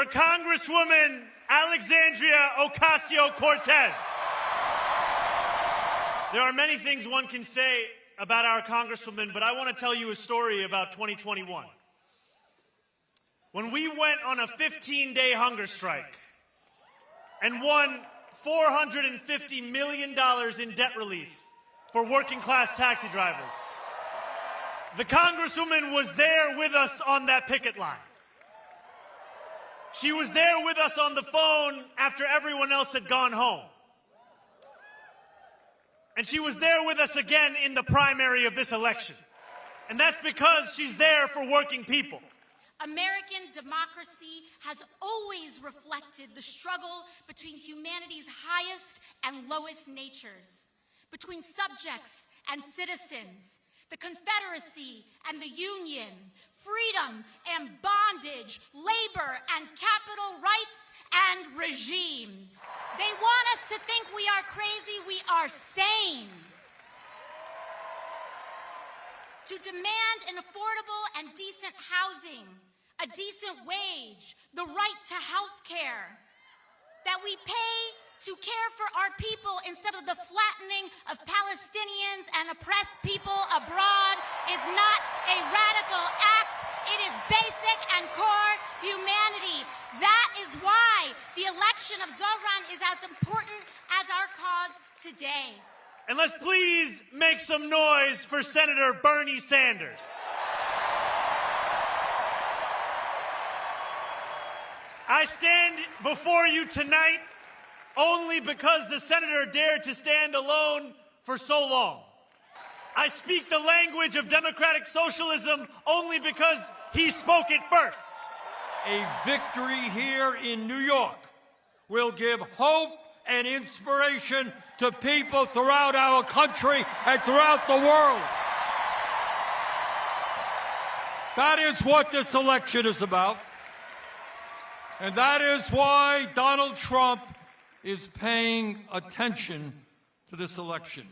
Congresswoman Alexandria Ocasio-Cortez. There are many things one can say about our Congresswoman, but I want to tell you a story about 2021. When we went on a 15-day hunger strike and won $450 million in debt relief for working-class taxi drivers, the Congresswoman was there with us on that picket line. She was there with us on the phone after everyone else had gone home. And she was there with us again in the primary of this election. And that's because she's there for working people. American democracy has always reflected the struggle between humanity's highest and lowest natures, between subjects and citizens, the Confederacy and the Union, freedom and bondage, labor and capital rights and regimes. They want us to think we are crazy. We are sane. To demand an affordable and decent housing, a decent wage, the right to health care, that we pay to care for our people instead of the flattening of Palestinians and oppressed people abroad is not a radical act. It is basic and core humanity. That is why the election of Zohran is as important as our cause today. And let's please make some noise for Senator Bernie Sanders. I stand before you tonight only because the senator dared to stand alone for so long. I speak the language of democratic socialism only because he spoke it first. A victory here in New York will give hope and inspiration to people throughout our country and throughout the world. That is what this election is about. And that is why Donald Trump is paying attention to this election.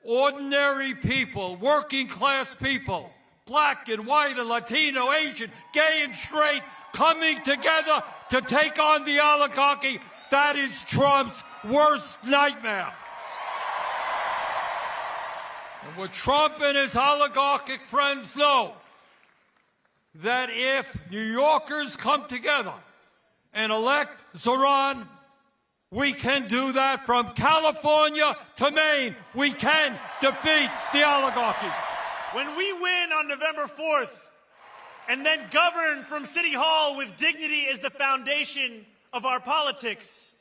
Ordinary people, working class people, black and white and Latino, Asian, gay and straight, coming together to take on the oligarchy. That is Trump's worst nightmare. And what Trump and his oligarchic friends know, that if New Yorkers come together and elect Zohran, we can do that from California to Maine. We can defeat the oligarchy. When we win on November 4th and then govern from City Hall with dignity as the foundation of our politics,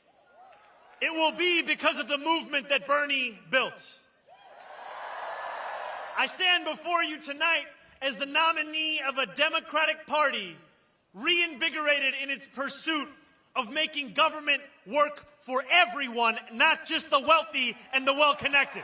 it will be because of the movement that Bernie built. I stand before you tonight as the nominee of a Democratic Party reinvigorated in its pursuit of making government work for everyone, not just the wealthy and the well-connected.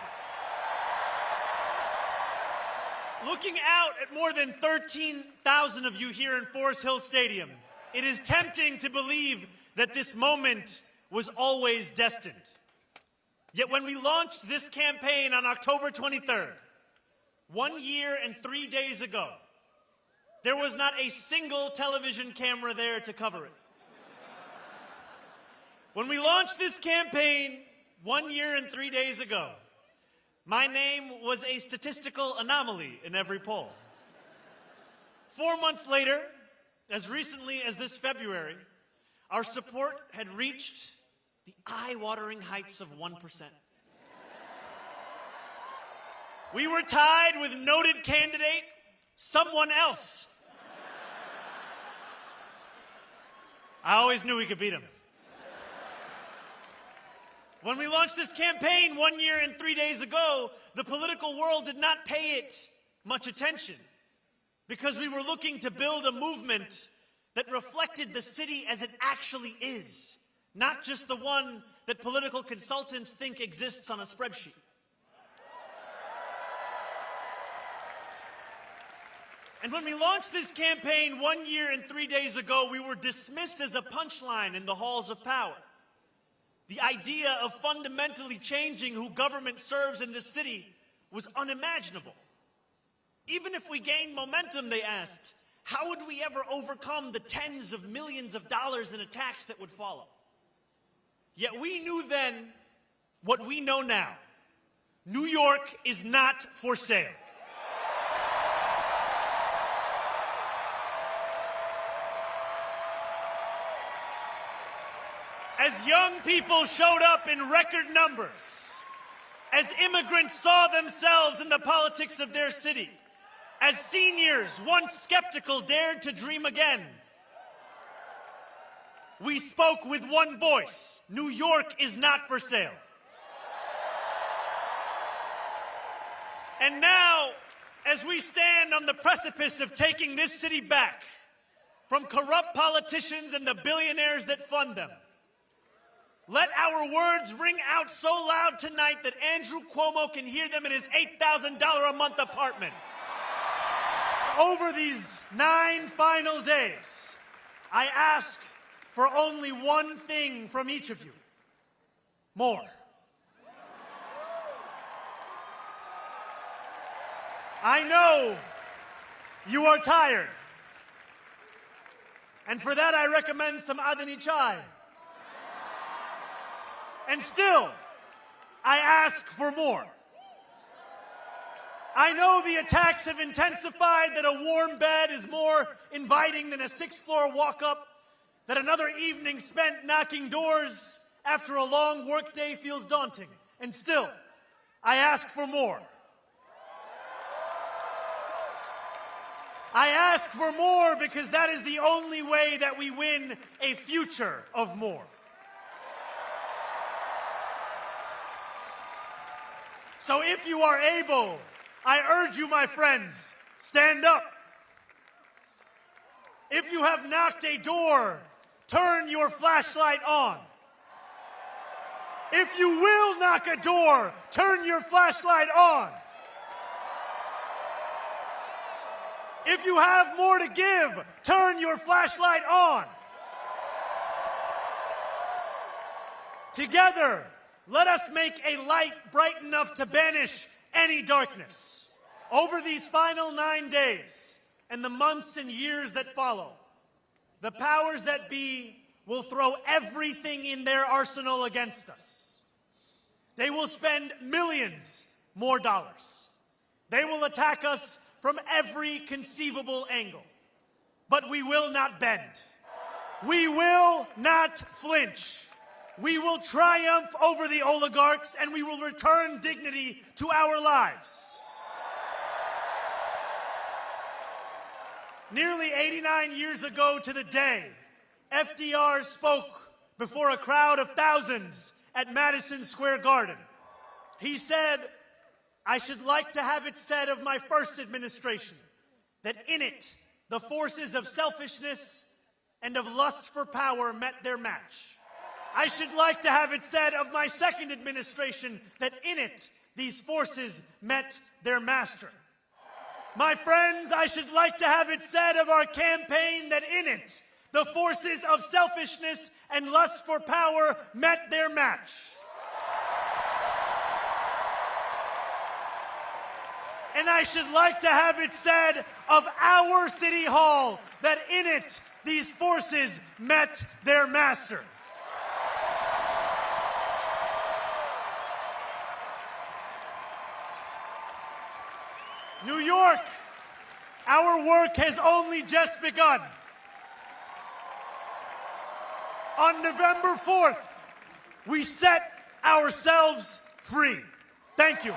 Looking out at more than 13,000 of you here in Forest Hill Stadium, it is tempting to believe that this moment was always destined. Yet when we launched this campaign on October 23rd, 1 year and 3 days ago, there was not a single television camera there to cover it. When we launched this campaign 1 year and 3 days ago, my name was a statistical anomaly in every poll. 4 months later, as recently as this February, our support had reached the eye-watering heights of 1%. We were tied with noted candidate, someone else. I always knew we could beat him. When we launched this campaign 1 year and 3 days ago, the political world did not pay it much attention because we were looking to build a movement that reflected the city as it actually is, not just the one that political consultants think exists on a spreadsheet. And when we launched this campaign 1 year and 3 days ago, we were dismissed as a punchline in the halls of power. The idea of fundamentally changing who government serves in this city was unimaginable. Even if we gained momentum, they asked, how would we ever overcome the tens of millions of dollars in attacks that would follow? Yet we knew then what we know now. New York is not for sale. As young people showed up in record numbers, as immigrants saw themselves in the politics of their city, as seniors, once skeptical, dared to dream again, we spoke with one voice. New York is not for sale. And now, as we stand on the precipice of taking this city back from corrupt politicians and the billionaires that fund them, let our words ring out so loud tonight that Andrew Cuomo can hear them in his $8,000 a month apartment. Over these 9 final days, I ask for only one thing from each of you: more. I know you are tired, and for that I recommend some Adani chai. And still, I ask for more. I know the attacks have intensified, that a warm bed is more inviting than a 6th-floor walk-up, that another evening spent knocking doors after a long workday feels daunting. And still, I ask for more. I ask for more because that is the only way that we win a future of more. So if you are able, I urge you, my friends, stand up. If you have knocked a door, turn your flashlight on. If you will knock a door, turn your flashlight on. If you have more to give, turn your flashlight on. Together, let us make a light bright enough to banish any darkness. Over these final 9 days and the months and years that follow, the powers that be will throw everything in their arsenal against us. They will spend millions more dollars. They will attack us from every conceivable angle. But we will not bend. We will not flinch. We will triumph over the oligarchs, and we will return dignity to our lives. Nearly 89 years ago to the day, FDR spoke before a crowd of thousands at Madison Square Garden. He said, "I should like to have it said of my first administration that in it, the forces of selfishness and of lust for power met their match. I should like to have it said of my second administration that in it, these forces met their master. My friends, I should like to have it said of our campaign that in it, the forces of selfishness and lust for power met their match. And I should like to have it said of our City Hall that in it, these forces met their master." New York, our work has only just begun. On November 4th, we set ourselves free. Thank you.